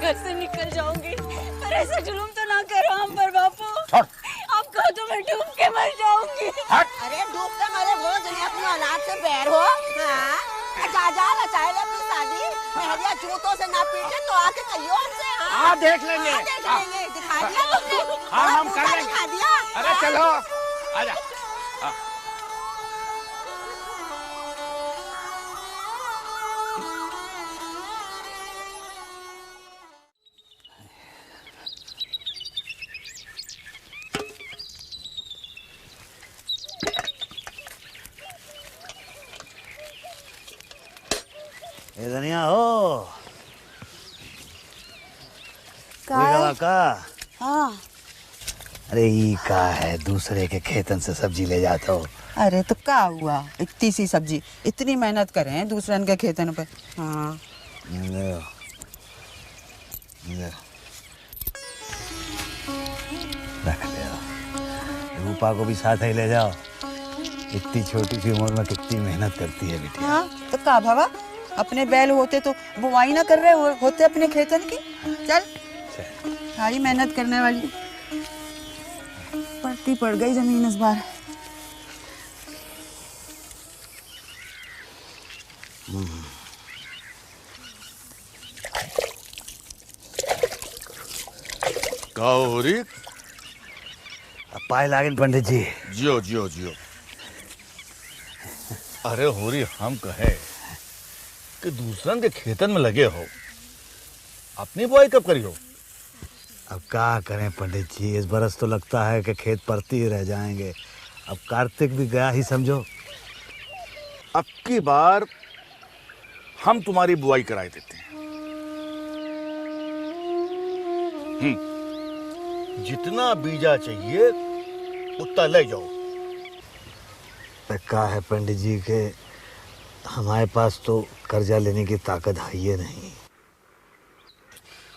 घर से निकल जाऊंगी, पर ऐसा जुल्म तो ना करो हम पर बापू। आप कहो तो मैं डूब के मर जाऊंगी। अरे डूब के मरे वो दुनिया अपनी औलाद से बैर हो। हाँ? जा बचाए ले अपनी शादी। मेहरिया जूतों से ना पीटे तो आके कहियो हमसे। हाँ देख लेंगे। देख लेंगे। दिखा दिया तुमने। हाँ हम कर लेंगे। दिखा दिया। अरे चलो आजा। ए धनिया हो का? हाँ। अरे ई का है, दूसरे के खेतन से सब्जी ले जाता हो। अरे तो क्या हुआ, इतनी सी सब्जी, इतनी मेहनत कर रहे हैं दूसरे के खेतन पे। हाँ। ले। रख ले। रूपा को भी साथ ही ले जाओ, इतनी छोटी सी उम्र में कितनी मेहनत करती है बेटी। हाँ तो का भावा, अपने बैल होते तो बुवाई ना कर रहे होते अपने खेतन की। चल सारी मेहनत करने वाली पड़ती पड़ गई जमीन इस बार। का हो रही? पाए लागन पंडित जी। जियो जियो जियो। अरे होरी, हम कहे कि दूसरन के खेतन में लगे हो, अपनी बुआई कब करी हो? अब क्या करें पंडित जी, इस बरस तो लगता है कि खेत परती ही रह जाएंगे। अब कार्तिक भी गया ही समझो। अब की बार हम तुम्हारी बुआई कराई देते हैं। जितना बीजा चाहिए उतना ले जाओ। क्या है पंडित जी के हमारे पास तो कर्जा लेने की ताकत है ही नहीं।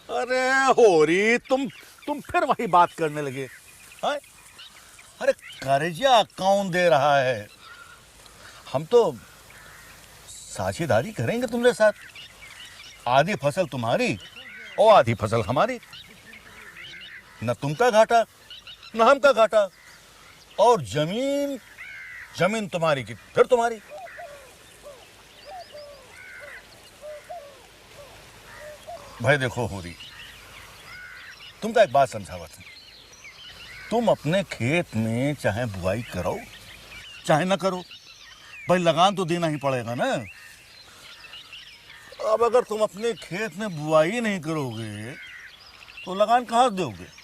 अरे होरी, तुम फिर वही बात करने लगे। हाँ? अरे कर्जा कौन दे रहा है? हम तो साझेदारी करेंगे तुम्हारे साथ। आधी फसल तुम्हारी और आधी फसल हमारी। न तुमका घाटा न हमका घाटा। और जमीन तुम्हारी की फिर तुम्हारी। भाई देखो होरी, तुमका एक बात समझावत हूं। तुम अपने खेत में चाहे बुआई करो चाहे ना करो, भाई लगान तो देना ही पड़ेगा ना। अब अगर तुम अपने खेत में बुआई नहीं करोगे तो लगान कहाँ दोगे?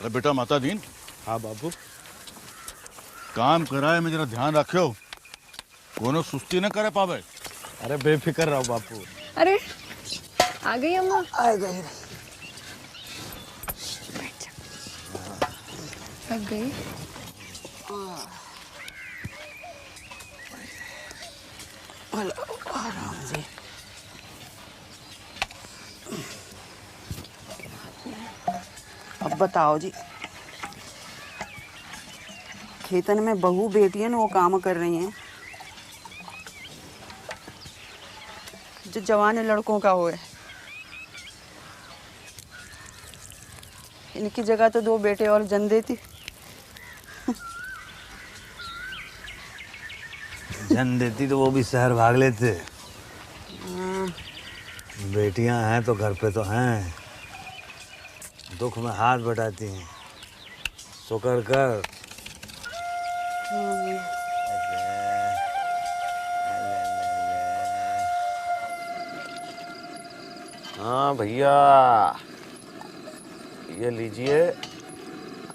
अरे बेटा माता दीन। हाँ बाबू। काम कराए में जरा ध्यान रखियो, कोनो सुस्ती न करे पावे। अरे बेफिक्र रहो बापू। अरे आ गई अम्मा। आ गई। थक गई। आराम से। अब बताओ जी, खेतन में बहू बेटियां वो काम कर रही हैं जो जवान लड़कों का हो है। इनकी जगह तो 2 बेटे और जन देती। जन देती तो वो भी शहर भाग लेते। बेटियां हैं तो घर पे तो हैं, दुख में हाथ बटाती हैं। शुक्र कर। हाँ भैया, ये लीजिए,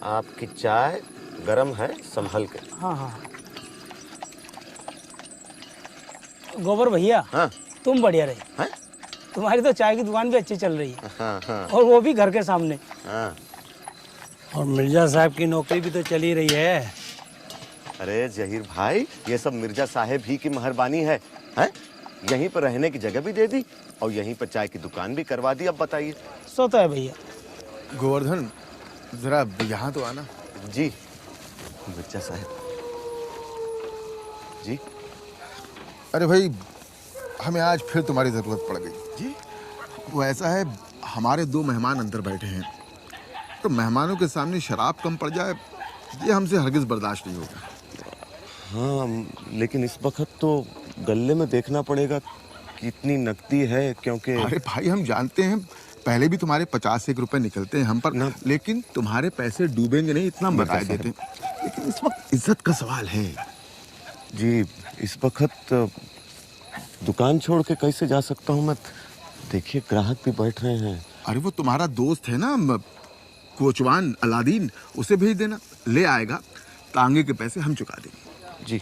आपकी चाय गरम है, संभल के। हाँ हाँ। गोबर भैया। हाँ? तुम बढ़िया रही। हाँ? तुम्हारी तो चाय की दुकान भी अच्छी चल रही है। हाँ हाँ। और वो भी घर के सामने। हाँ। और मिर्जा साहब की नौकरी भी तो चली रही है। अरे जहीर भाई, ये सब मिर्जा साहेब ही की मेहरबानी है। हैं? यहीं पर रहने की जगह भी दे दी और यहीं पर चाय की दुकान भी करवा दी। अब बताइए। सो तो है भैया। गोवर्धन, जरा यहाँ तो आना। जी मिर्जा साहब जी। अरे भाई, हमें आज फिर तुम्हारी जरूरत पड़ गई जी। वो ऐसा है, हमारे 2 मेहमान अंदर बैठे हैं, तो मेहमानों के सामने शराब कम पड़ जाए ये हमसे हरगिज बर्दाश्त नहीं होगा। हाँ, लेकिन इस वक्त तो गले में देखना पड़ेगा कितनी नकदी है, क्योंकि अरे भाई, हम जानते हैं पहले भी तुम्हारे 50-1 रुपए निकलते हैं हम पर ना, लेकिन तुम्हारे पैसे डूबेंगे नहीं इतना हम बता देते हैं। लेकिन इस वक्त इज्जत का सवाल है जी। इस वक्त दुकान छोड़ के कैसे जा सकता हूँ मैं? देखिए ग्राहक भी बैठ रहे हैं। अरे वो तुम्हारा दोस्त है ना कोचवान अलादीन, उसे भेज देना, ले आएगा, तांगे के पैसे हम चुका देंगे जी।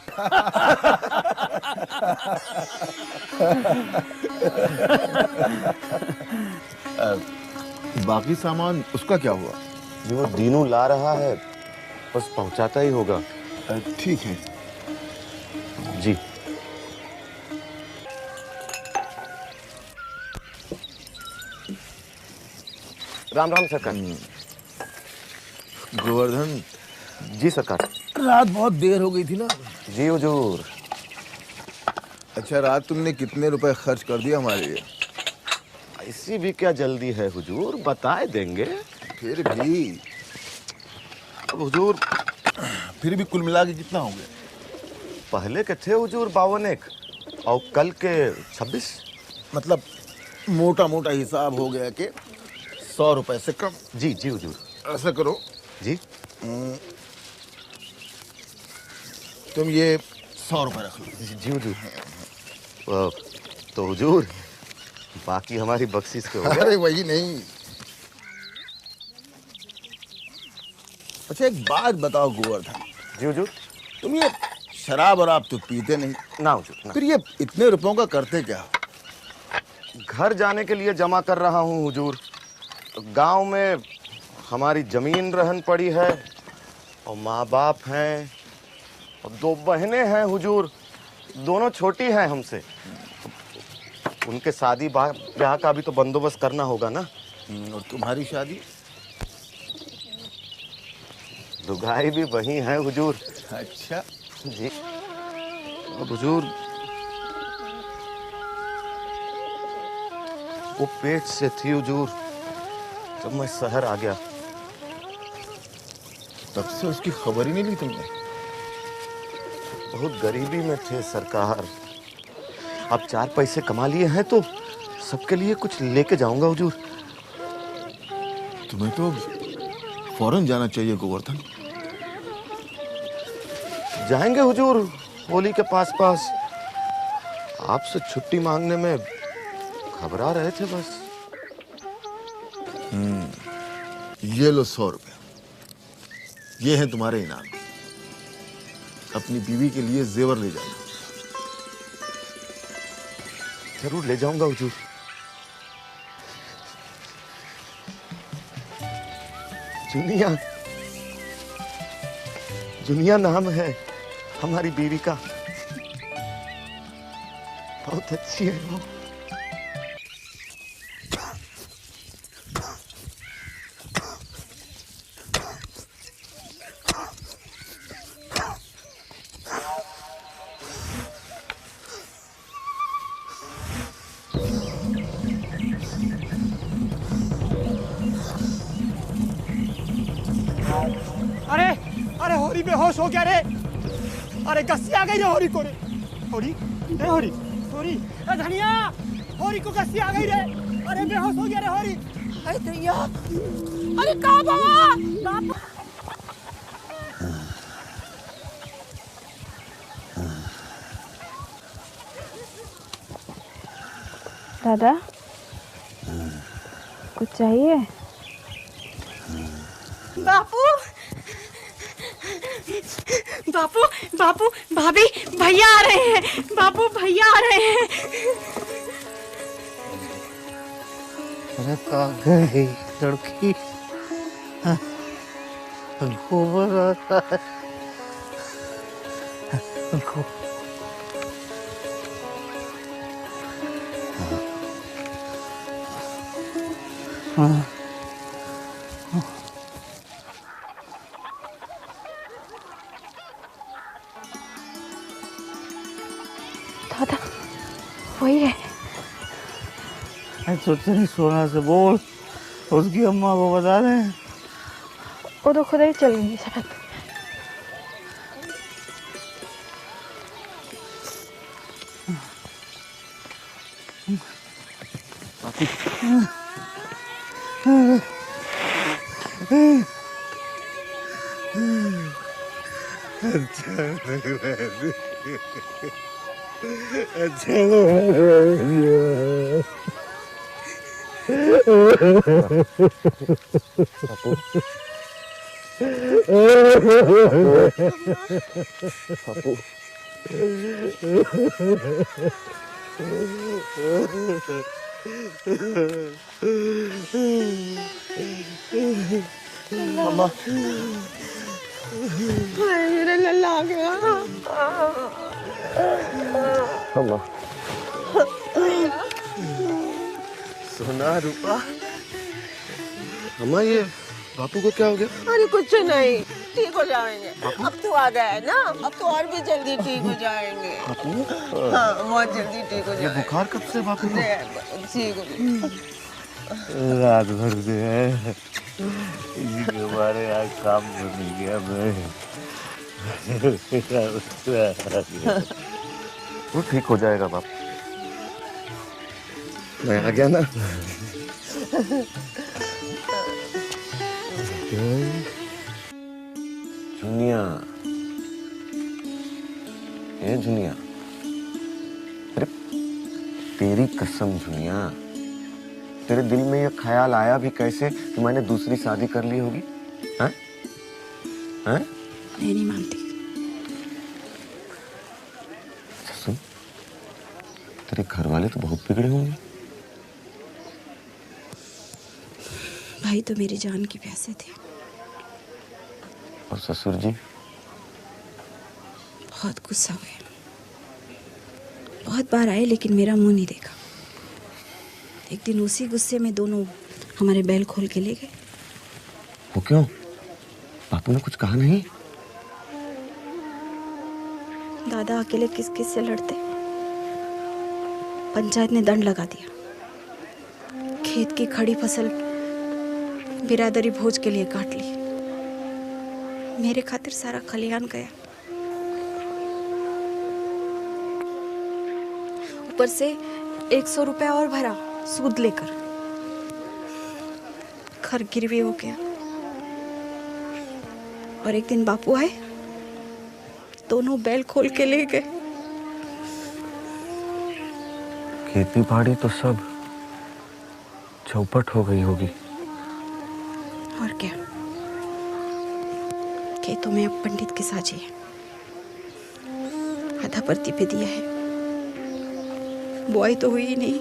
बाकी सामान उसका क्या हुआ? जो वो दीनू ला रहा है, बस पहुंचाता ही होगा। ठीक है जी। राम राम सरकार। गोवर्धन जी सरकार। रात बहुत देर हो गई थी ना। जी हुजूर। अच्छा, रात तुमने कितने रुपए खर्च कर दिया हमारे लिए? ऐसी भी क्या जल्दी है हुजूर, बताए देंगे। फिर भी अब हुजूर फिर भी कुल मिला के कितना हो गया? पहले के थे हुजूर 52 और कल के 26। मतलब मोटा मोटा हिसाब हो गया कि 100 रुपए से कम। जी जी हुजूर। ऐसा करो जी। तुम ये 100 रुपए रख लो। जी हुजूर। तो हुजूर बाकी हमारी बख्शिश के हो गया। अरे वही नहीं। अच्छा, एक बात बताओ गोवर्धन। जी हुजूर। तुम ये शराब और आप तो पीते नहीं ना हुजूर ना। फिर ये इतने रुपयों का करते क्या? घर जाने के लिए जमा कर रहा हूँ हुजूर। गांव में हमारी जमीन रहन पड़ी है और माँ बाप हैं और 2 बहनें हैं हुजूर, दोनों छोटी हैं हमसे। उनके शादी ब्याह का भी तो बंदोबस्त करना होगा ना। और तुम्हारी शादी? दुगाई भी वही है हुजूर। अच्छा जी। अब हुजूर वो पेट से थी हुजूर जब मैं शहर आ गया। तब से उसकी खबर ही नहीं ली तुमने? बहुत गरीबी में थे सरकार। अब 4 पैसे कमा लिए हैं तो सबके लिए कुछ लेके जाऊंगा हुजूर। तुम्हें तो फौरन जाना चाहिए गोवर्धन। जाएंगे हुजूर, होली के पास। आपसे छुट्टी मांगने में घबरा रहे थे बस। ये लो 100 रुपए, ये है तुम्हारे इनाम। अपनी बीवी के लिए जेवर ले जाना। जरूर ले जाऊंगा हुजूर। जुनिया नाम है हमारी बीवी का। बहुत अच्छी है वो। अरे अरे होरी बेहोश हो गया रे। अरे गस्सी आ गई रे होरी को रे। होरी रे होरी होरी ए धनिया, होरी को गस्सी आ गई रे। अरे बेहोश हो गया रे होरी। अरे दैया, अरे का बाबा दादा कुछ चाहिए? बापू बापू बापू भाभी भैया आ रहे हैं। बापू भैया आ रहे हैं। अरे कहाँ गई लड़की? गोबर आता है। दादा वही है। तुझसे नहीं सोना से बोल, उसकी अम्मा को बता दे। वो तो खुद ही चल गई शायद। अम्मा मेरे लल्ला आ गया। अम्मा सोना रूपा। अम्मा ये बापू को क्या हो गया? अरे कुछ नहीं, ठीक हो जाएंगे। अब तो आ गया है ना, अब तो और भी जल्दी ठीक हो जाएंगे। हाँ बहुत जल्दी ठीक हो जाएंगे। बुखार कब से बापू को? ठीक हो रात भर से है, इसी के बारे आज काम नहीं गया मैं। वो ठीक हो जाएगा बाप, मैं आ गया ना। जुनिया, ये जुनिया, अरे तेरी कसम जुनिया, तेरे दिल में ये ख्याल आया भी कैसे कि मैंने दूसरी शादी कर ली होगी? हैं? हैं? मैं नहीं मानती। अच्छा सुन, तेरे घर वाले तो बहुत बिगड़े होंगे। भाई तो मेरी जान की प्यासे थे। और ससुर जी? बहुत गुस्सा हुए, बहुत बार आए लेकिन मेरा मुंह नहीं देखा। एक दिन उसी गुस्से में दोनों हमारे बैल खोल के ले गए। वो क्यों? बापू ने कुछ कहा नहीं? दादा अकेले किस किस से लड़ते, पंचायत ने दंड लगा दिया। खेत की खड़ी फसल बिरादरी भोज के लिए काट ली। मेरे खातिर सारा खलिहान गया। ऊपर से 100 रुपया और भरा सूद लेकर। घर गिरवी हो गया। और एक दिन बापू आए, दोनों बैल खोल के ले गए। खेती बाड़ी तो सब चौपट हो गई होगी। और क्या, खेतों में अब पंडित की साजी है। आधा परती पे दिया है, बुआई तो हुई ही नहीं।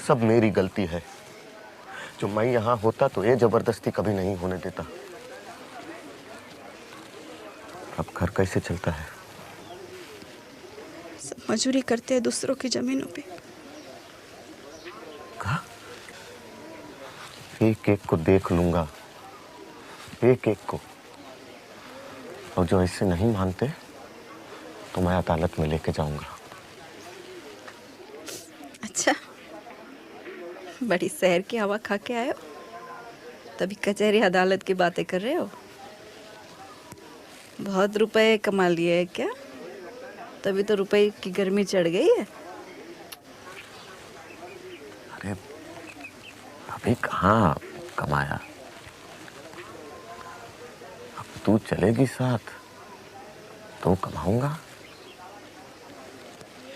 सब मेरी गलती है। जो मैं यहाँ होता तो ये जबरदस्ती कभी नहीं होने देता। अब घर कैसे चलता है? सब मजूरी करते हैं दूसरों की जमीनों पे। कहा? एक एक को देख लूंगा, एक एक को। और जो ऐसे नहीं मानते तो मैं अदालत में लेके जाऊंगा। अच्छा, बड़ी शहर की हवा खा के आए हो, तभी कचहरी अदालत की बातें कर रहे हो। बहुत रुपए कमा लिए है क्या? तभी तो रुपए की गर्मी चढ़ गई है। अरे अभी कहाँ कमाया? अब तू चलेगी साथ तो कमाऊंगा।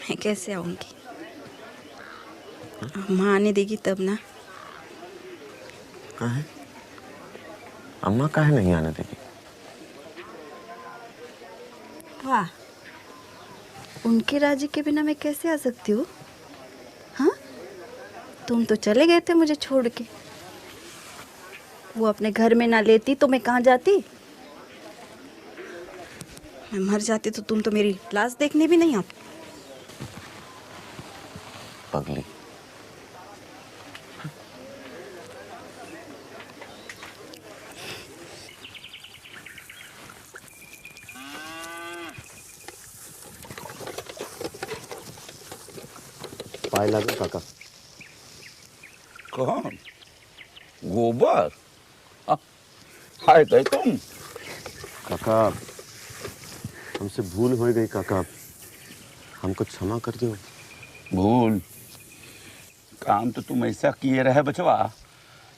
मैं कैसे आऊंगी? माँ आने देगी तब ना। काहे? अम्मा काहे नहीं आने देगी? वाह, उनके राजी के बिना मैं कैसे आ सकती हूँ? हाँ, तुम तो चले गए थे मुझे छोड़ के। वो अपने घर में ना लेती तो मैं कहाँ जाती? मैं मर जाती तो तुम तो मेरी लाश देखने भी नहीं आती। पगली, पाए लगे काका। कौन? गोबर? हाय गए तुम? काका हमसे भूल हो गई काका, हमको क्षमा कर दो। भूल? काम तो तुम ऐसा किए रहे बचवा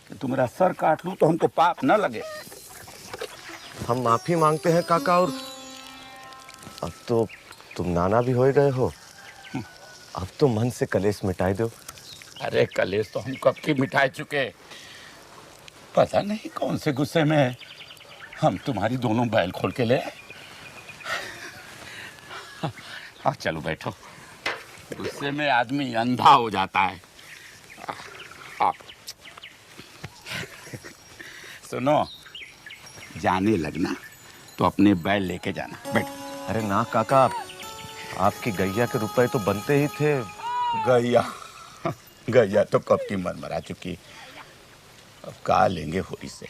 कि तुम्हारा सर काट लूं तो हमको पाप न लगे। हम माफी मांगते हैं काका, और अब तो तुम नाना भी हो गए हो, अब तो मन से कलेश मिटाई दो। अरे कलेश तो हम कब की मिटाई चुके, पता नहीं कौन से गुस्से में हम तुम्हारी दोनों बैल खोल के ले। हाँ चलो बैठो, गुस्से में आदमी अंधा हो जाता है। सुनो, जाने लगना तो अपने बैल लेके जाना। बैठ। अरे ना काका, आपकी गैया के रुपए तो बनते ही थे। गैया? गैया तो कब की मरमरा चुकी, अब का लेंगे होरी से।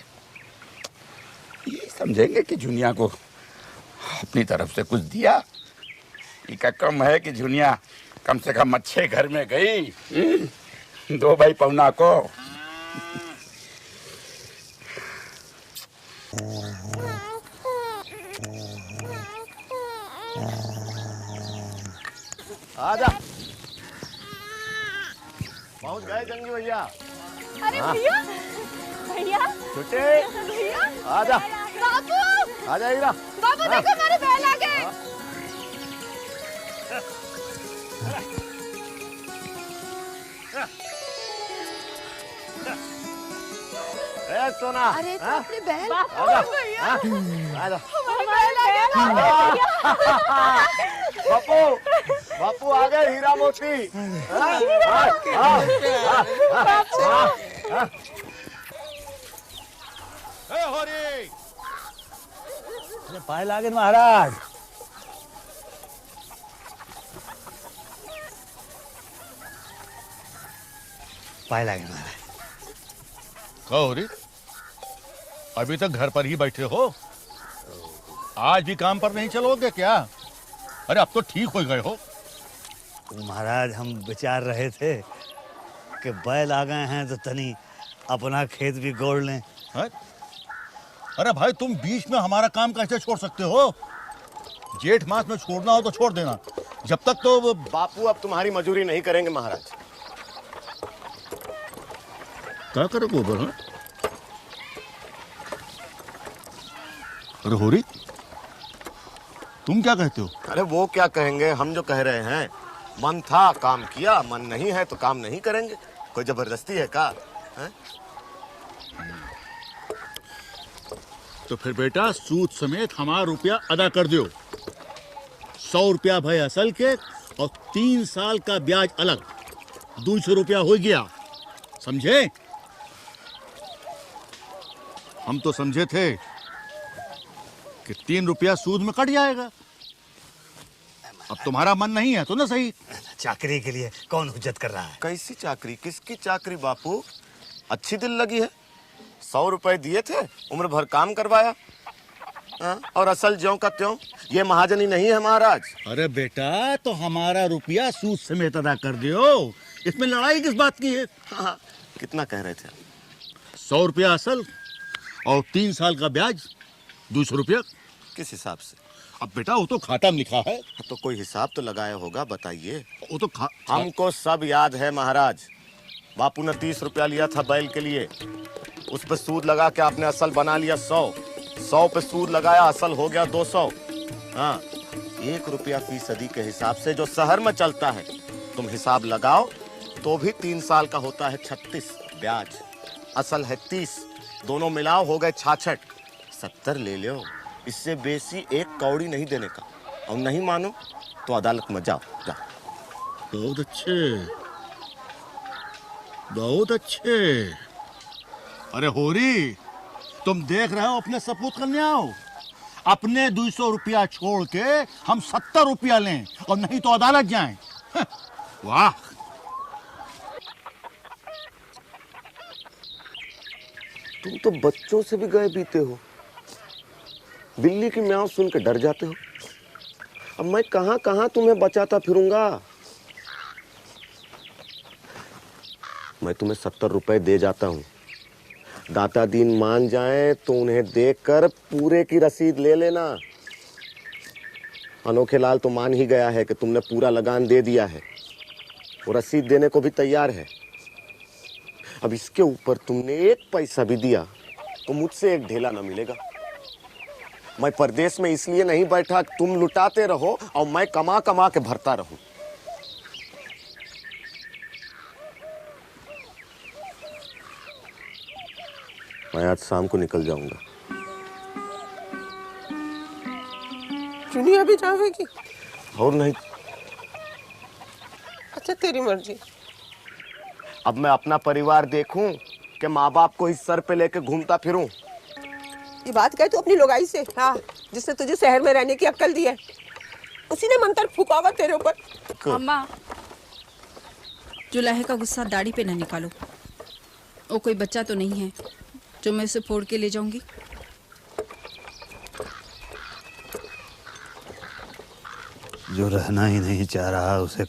ये समझेंगे कि जुनिया को अपनी तरफ से कुछ दिया। इका कम है कि जुनिया कम से कम अच्छे घर में गई 2 भाई पौना को। आजा, पहुंच गए जंगी भैया। अरे भैया, भैया, छोटे भैया, आजा, बाबू, आजा हीरा। बाबू देखो मेरे बैल आ गए। ए सोना, अरे तो अपने बैल। आजा, भैया, आजा। हमारे बैल आ गए। बापू, बापू आ गए हीरा मोती। होरी अरे पाए लागे महाराज। पाए लागे महाराज। कहो होरी, अभी तक घर पर ही बैठे हो, आज भी काम पर नहीं चलोगे क्या? अरे अब तो ठीक हो गए हो। महाराज हम विचार रहे थे कि बैल आ गए हैं तो तनी अपना खेत भी गोड़ लें। है? अरे भाई तुम बीच में हमारा काम कैसे छोड़ सकते हो? जेठ मास में छोड़ना हो तो छोड़ देना, जब तक तो बापू अब तुम्हारी मजूरी नहीं करेंगे महाराज। क्या करे गोबर? है? अरे होरी, तुम क्या कहते हो? अरे वो क्या कहेंगे, हम जो कह रहे हैं, मन था काम किया, मन नहीं है तो काम नहीं करेंगे। कोई जबरदस्ती है का? है? तो फिर बेटा सूद समेत हमारा रुपया अदा कर दो। 100 रुपया भाई असल के और 3 साल का ब्याज अलग, 200 रुपया हो गया, समझे? हम तो समझे थे कि 3 रुपया सूद में कट जाएगा। अब तुम्हारा मन नहीं है तो ना सही। चाकरी के लिए कौन हुज्जत कर रहा है? कैसी चाकरी? किसकी चाकरी बापू? अच्छी दिल लगी है। 100 रुपए दिए थे, उम्र भर काम करवाया। और असल ज्यों का त्यों। ये महाजनी नहीं है महाराज। अरे बेटा तो हमारा रुपया सूद समेत अदा कर दो, इसमें लड़ाई किस बात की है? हाँ, कितना कह रहे थे? 100 रुपया असल और 3 साल का ब्याज 200 रुपया। किस हिसाब से? अब बेटा वो तो खाता में लिखा है। तो कोई हिसाब तो लगाया होगा, बताइए। वो तो हमको सब याद है महाराज। बापू ने 30 रुपया लिया था बैल के लिए, उस पर सूद लगा के आपने असल बना लिया 100 पे सूद लगाया, असल हो गया 200। हाँ, 1 रुपया फीसदी के हिसाब से जो शहर में चलता है, तुम हिसाब लगाओ तो भी 3 साल का होता है 36, ब्याज असल है 30, दोनों मिलाओ हो गए 66, 70 ले लो। इससे बेसी 1 कौड़ी नहीं देने का, और नहीं मानो तो अदालत में जाओ। बहुत अच्छे, बहुत अच्छे। अरे होरी, तुम देख रहे हो अपने सपूत कन्याओं, अपने 200 रुपया छोड़ के हम 70 रुपया लें और नहीं तो अदालत जाएं। वाह, तुम तो बच्चों से भी गए बीते हो। बिल्ली की म्याऊं सुन के डर जाते हो। अब मैं कहां कहां तुम्हें बचाता फिरूंगा। मैं तुम्हें 70 रुपए दे जाता हूँ। दाता दीन मान जाए तो उन्हें देखकर पूरे की रसीद ले लेना। अनोखे लाल तो मान ही गया है कि तुमने पूरा लगान दे दिया है, वो रसीद देने को भी तैयार है। अब इसके ऊपर तुमने 1 पैसा भी दिया तो मुझसे 1 ढेला ना मिलेगा। मैं परदेश में इसलिए नहीं बैठा तुम लुटाते रहो और मैं कमा कमा के भरता रहूं। मैं आज शाम को निकल जाऊंगा। चुनिया भी जाएगी? और नहीं। अच्छा तेरी मर्जी। अब मैं अपना परिवार देखूं कि माँ बाप को इस सर पे लेके घूमता फिरूं। ये बात कह तू अपनी लोगाई से, हाँ, जिसने तुझे शहर में रहने की अक्ल दी है। उसी ने मंत्र फूका होगा तेरे ऊपर। अम्मा, जुलाहे का गुस्सा दाढ़ी पे न निकालो। वो कोई बच्चा तो नहीं है जो मैं उसे फोड़ के ले जाऊंगी। जो रहना ही नहीं चाह रहा उसे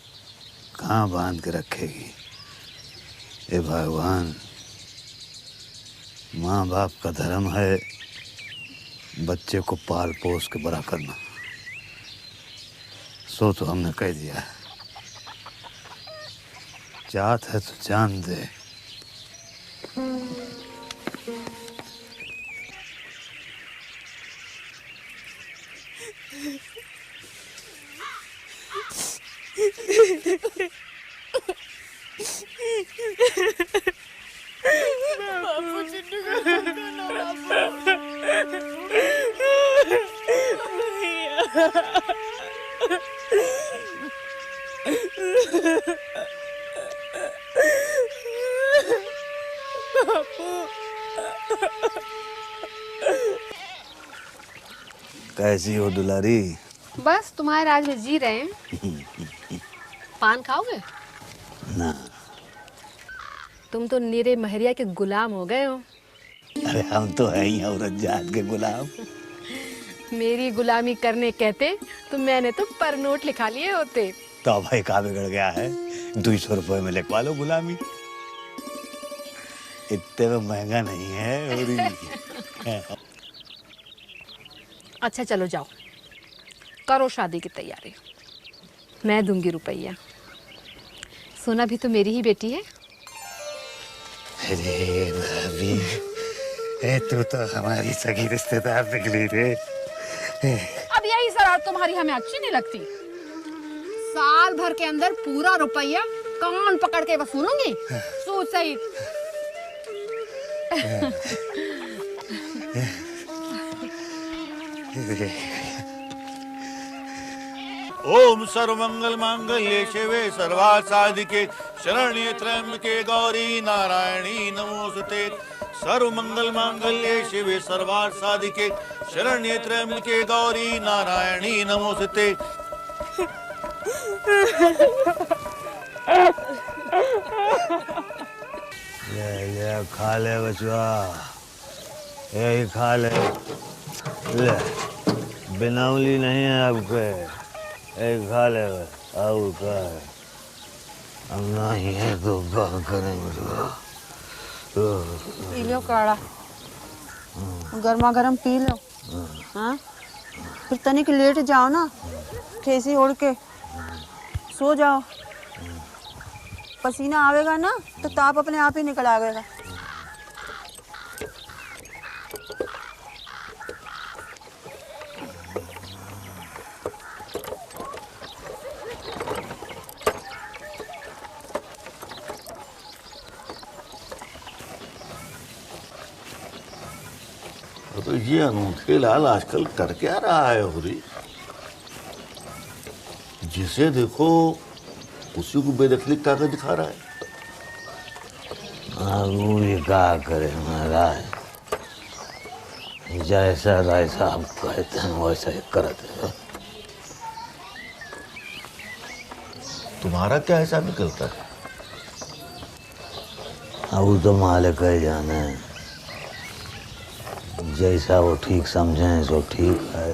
कहाँ बांध के रखेगी। हे भगवान, माँ बाप का धर्म है बच्चे को पाल पोस के बड़ा करना। सो तो हमने कह दिया है, चाहत है तो जान दे। बापू चिन्नू का कैसी हो दुलारी? बस तुम्हारे राज में जी रहे हैं। पान खाओगे? ना। तुम तो नीरे महरिया के गुलाम हो गए हो। अरे हम तो है ही औरत जात के गुलाम। मेरी गुलामी करने कहते तो मैंने तो पर नोट लिखा लिए होते। तो भाई का बिगड़ गया है, 200 रुपए में लिखवा लो गुलामी। इतने में महंगा नहीं है। अच्छा चलो जाओ, करो शादी की तैयारी। मैं दूंगी रुपया। सोना भी तो मेरी ही बेटी है। अरे भाभी, तू तो हमारी सगी रिश्तेदार निकली रे। अब यही शरारत तुम्हारी हमें अच्छी नहीं लगती। साल भर के अंदर पूरा रुपया कान पकड़ के वसूलूंगी सूद सहित। ओम सर्वमंगल मांगल्ये शिवे सर्वार्थ साधिके शरण्ये त्र्यंबके गौरी नारायणी नमोस्तुते। सर्वमंगल मांगल्ये शिवे सर्वार्थ साधिके शरण्ये त्र्यंबके गौरी नारायणी नमोस्तुते। ले खा ले बचवा, यही खा ले। ले बिनौली नहीं है आपके, यही खा ले। और का है, अब नहीं है तो क्या करेंगे? पी लो काढ़ा, गर्मा गर्म पी लो। हाँ, फिर तनिक लेट जाओ ना, खेसी ओढ़ के सो जाओ। पसीना आवेगा ना तो ताप अपने आप ही निकल आवेगा। तो ये अनूठे लाल आजकल कर क्या रहा है होरी? जिसे देखो उसी को बेदखली कागज दिखा रहा है। वो ये क्या करे महाराज, जैसा राय साहब कहते हैं वैसा ही करते हैं। तुम्हारा क्या हिसाब निकलता है? अब तो मालिक ही जाने, जैसा वो ठीक समझें सो ठीक है।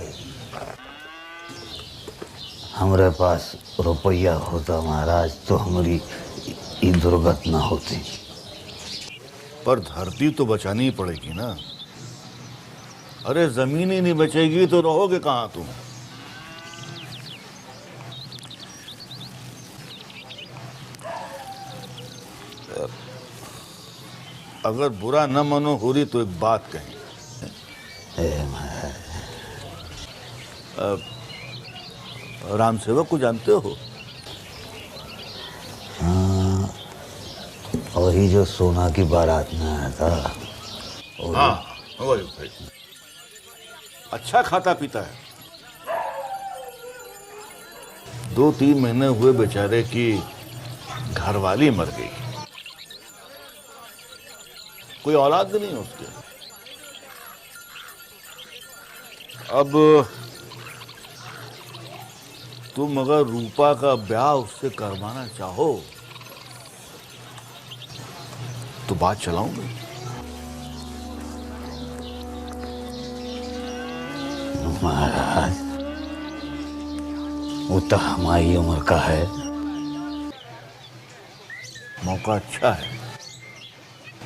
हमारे पास रुपया होता महाराज तो हमारी ये दुर्घटना होती। पर धरती तो बचानी ही पड़ेगी ना। अरे जमीन ही नहीं बचेगी तो रहोगे कहां तुम? अगर बुरा न मानो होरी तो एक बात कहें। राम सेवक को जानते हो? हाँ, वही जो सोना की बारात में आया था। हाँ वही भाई। अच्छा खाता पीता है। 2-3 महीने हुए बेचारे की घरवाली मर गई, कोई औलाद भी नहीं उसके। अब तुम अगर रूपा का ब्याह उससे करवाना चाहो तो बात चलाऊंगा। महाराज, वो तो हमारी उम्र का है। मौका अच्छा है,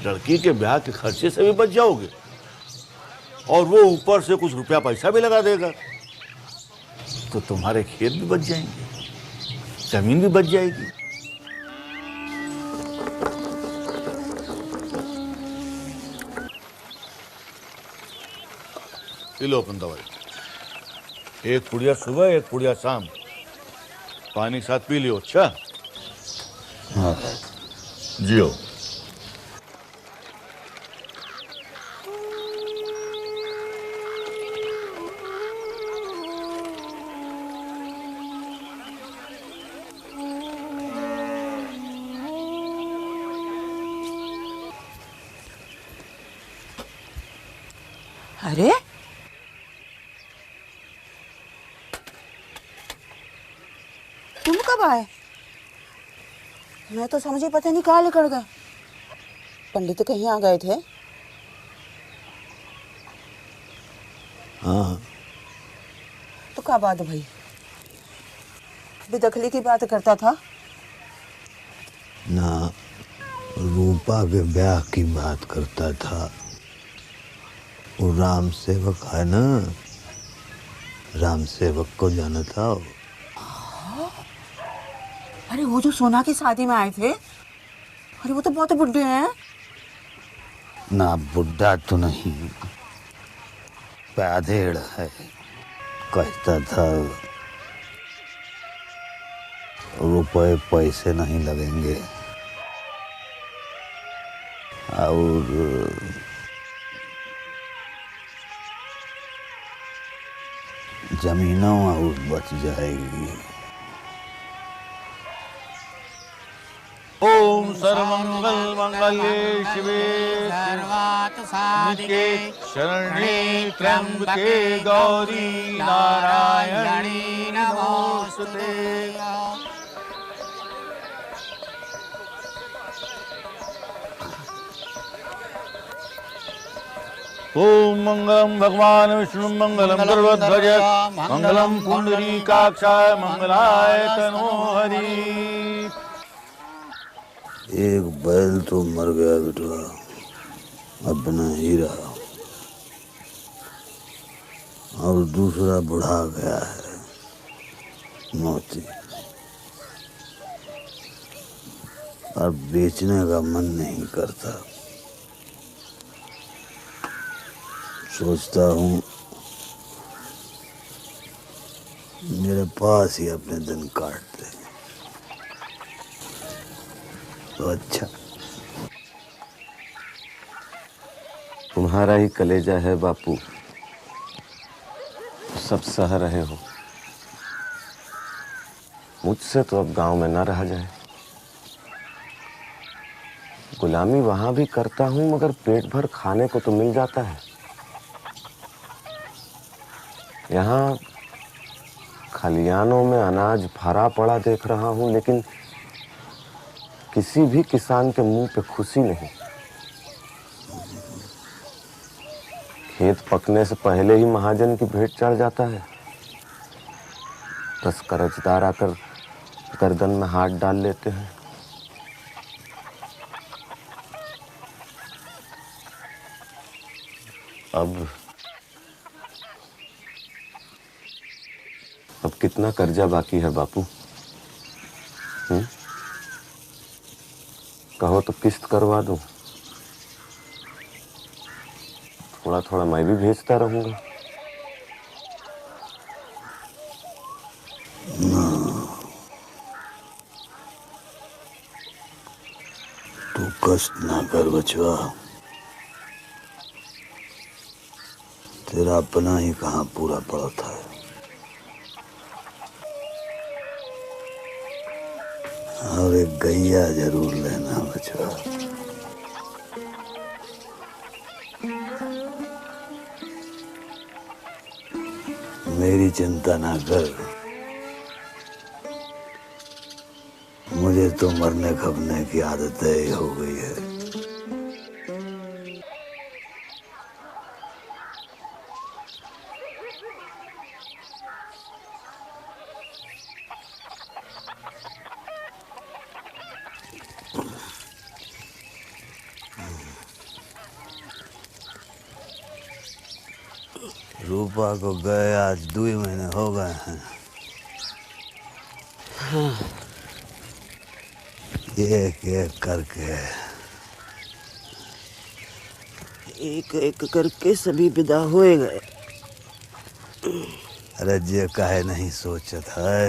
लड़की के ब्याह के खर्चे से भी बच जाओगे और वो ऊपर से कुछ रुपया पैसा भी लगा देगा, तो तुम्हारे खेत भी बच जाएंगे, जमीन भी बच जाएगी। लो अपन दवाई, एक पुड़िया सुबह एक पुड़िया शाम, पानी साथ पी लियो। अच्छा जियो। अरे तुम कब आए? मैं तो समझी पता नहीं कहाँ निकल गए। पंडित कहीं आ गए थे? हाँ। तो क्या बात भाई? बेदखली की बात करता था ना, रूपा के ब्याह की बात करता था। वो राम सेवक है ना, राम सेवक को जाना था। अरे वो जो सोना की शादी में आए थे, अरे वो तो बहुत बुढ़े हैं। ना बुढ़ा तो नहीं, पैधेड़ है। कहता था रुपए पैसे नहीं लगेंगे और जमीनों और बच जाएगी। ओम सर्वमंगल मंगल्ये शिवे सर्वार्थ साधिके शरण्ये त्र्यंबके गौरी नारायणी नमोस्तुते। ओम मंगलम भगवान विष्णु मंगलम गरुड़ध्वज मंगलम पुंडरीकाक्षाय मंगलाय तनोहरि। एक बैल तो मर गया बेटा, अब नहीं रहा, और दूसरा बुढ़ा गया है मोती, और बेचने का मन नहीं करता। सोचता हूँ मेरे पास ही अपने दिन काट दे तो अच्छा। तुम्हारा ही कलेजा है बापू, सब सह रहे हो। मुझसे तो अब गांव में न रहा जाए। गुलामी वहां भी करता हूं मगर पेट भर खाने को तो मिल जाता है। यहाँ खलियानों में अनाज भरा पड़ा देख रहा हूं, लेकिन किसी भी किसान के मुंह पे खुशी नहीं। खेत पकने से पहले ही महाजन की भेंट चढ़ जाता है। 10 कर्जदार आकर गर्दन में हाथ डाल लेते हैं। अब कितना कर्जा बाकी है बापू? कहो तो किस्त करवा दूं। थोड़ा थोड़ा मैं भी भेजता रहूंगा। तू कष्ट ना कर बचवा, तेरा अपना ही कहाँ पूरा पड़ा था। और एक गैया जरूर लेना बचवा। मेरी चिंता ना कर, मुझे तो मरने खपने की आदत ही हो गई है। रूपा को गए आज 2 महीने हो गए हैं। एक एक करके एक एक करके सभी विदा होए गए। अरे जे काहे नहीं सोचत है,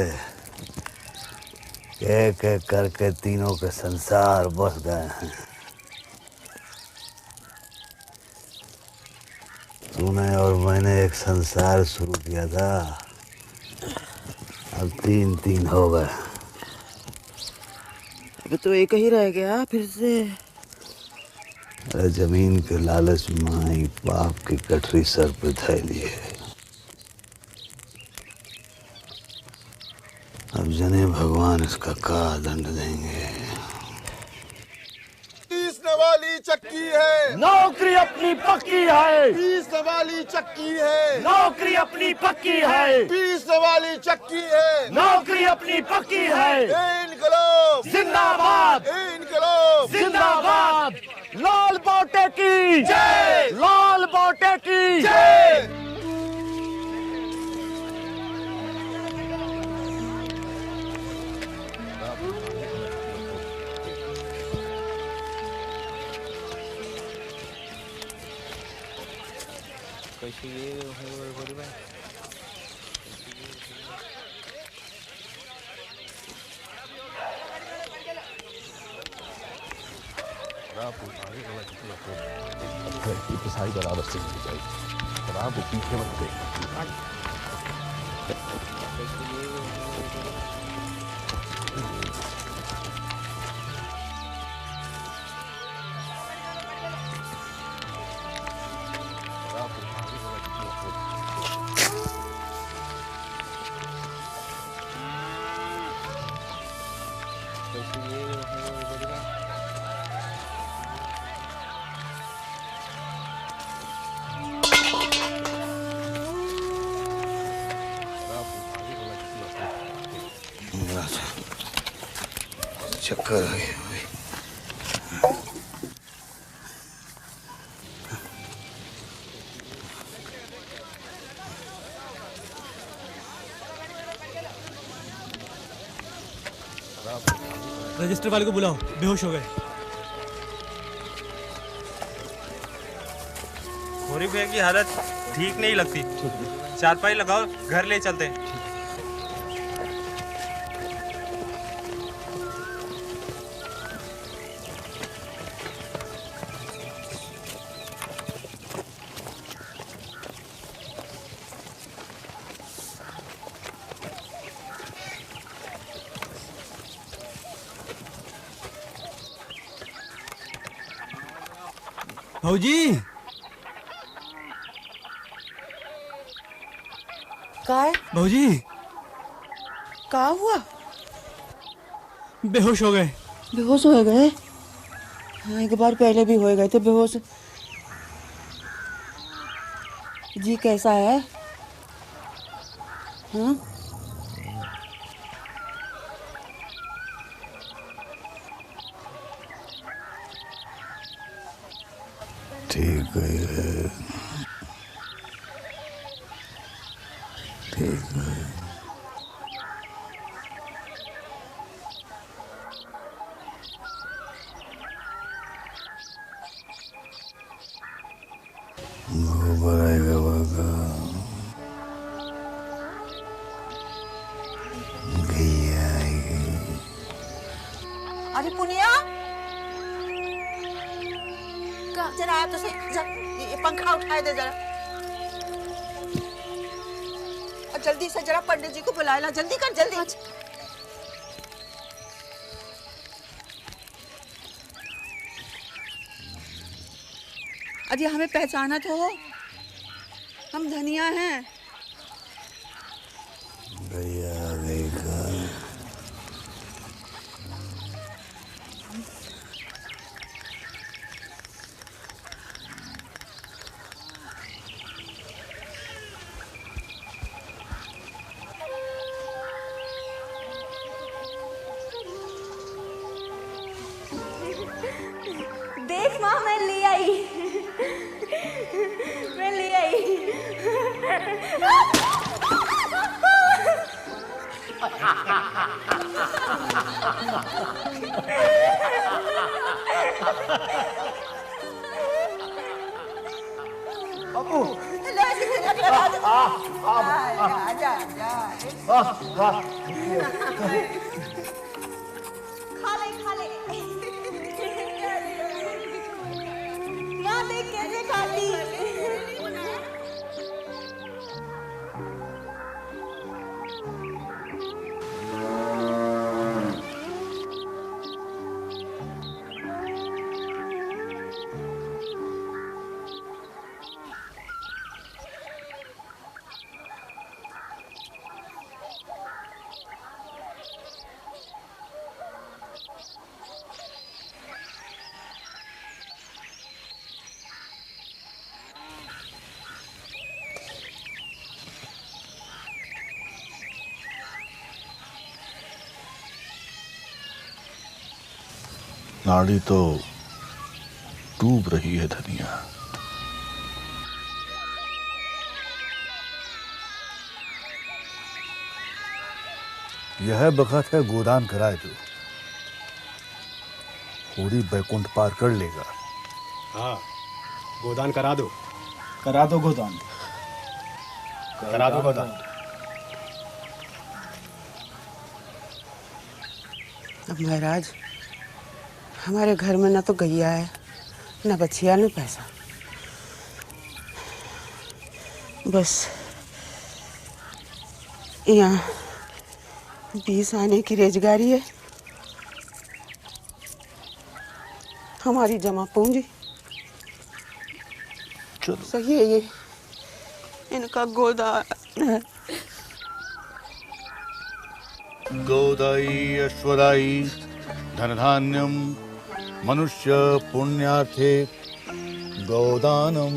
एक एक करके तीनों के संसार बस गए हैं। तूने और मैंने एक संसार शुरू किया था, अब 3 हो गए। अब तो एक ही रह गया फिर से। अरे जमीन के लालच में बाप की कटरी सर पे धैली है। अब जने भगवान इसका का दंड देंगे। पीसने वाली चक्की है, नौकरी अपनी पक्की है। पीसने वाली चक्की है, नौकरी अपनी पक्की है। पीसने वाली चक्की है, नौकरी अपनी पक्की है। इनकलाब जिंदाबाद, इनकलाब जिंदाबाद। लाल बोटे की जय, लाल बोटे की जय। सारी बराबर से मिल जाएगी। आप पीछे मत देख। चक्कर आ गया भाई। रजिस्टर वाले को बुलाओ, बेहोश हो गए। होरी भैया की हालत ठीक नहीं लगती। चारपाई लगाओ, घर ले चलते हैं। भौजी का है? भौजी का हुआ? बेहोश हो गए। बेहोश हो गए? हाँ, एक बार पहले भी हो गए थे बेहोश। जी कैसा है? हाँ? ठीक है, ठीक है। गोबर आएगा बाबा, गैया आएगी। अरे पुनिया, जरा आप तो सही, ये पंखा उठाए दे जरा, और जल्दी से जरा पंडित जी को बुलाए ला, जल्दी कर जल्दी। अरे हमें पहचाना तो हो, हम धनिया हैं। गैया आ गई कल। देख माँ, मैं ले आई, मैं ले आई। बापू खा ले, खा ले। माँ देख कैसे खाती। नाड़ी तो डूब रही है धनिया। यह बखत है गोदान कराए दो, होरी बैकुंठ पार कर लेगा। हाँ, गोदान करा दो, करा दो गोदान, करा दो गोदान। अब महाराज, हमारे घर में ना तो गैया है, ना बछिया, ना पैसा, बस यहाँ 20 आने की रोजगारी है, हमारी जमा पूंजी। चलो सही है ये, इनका गोदान है। गोदाई अश्वदाई धनधान्यम मनुष्य पुण्यार्थे गोदानम।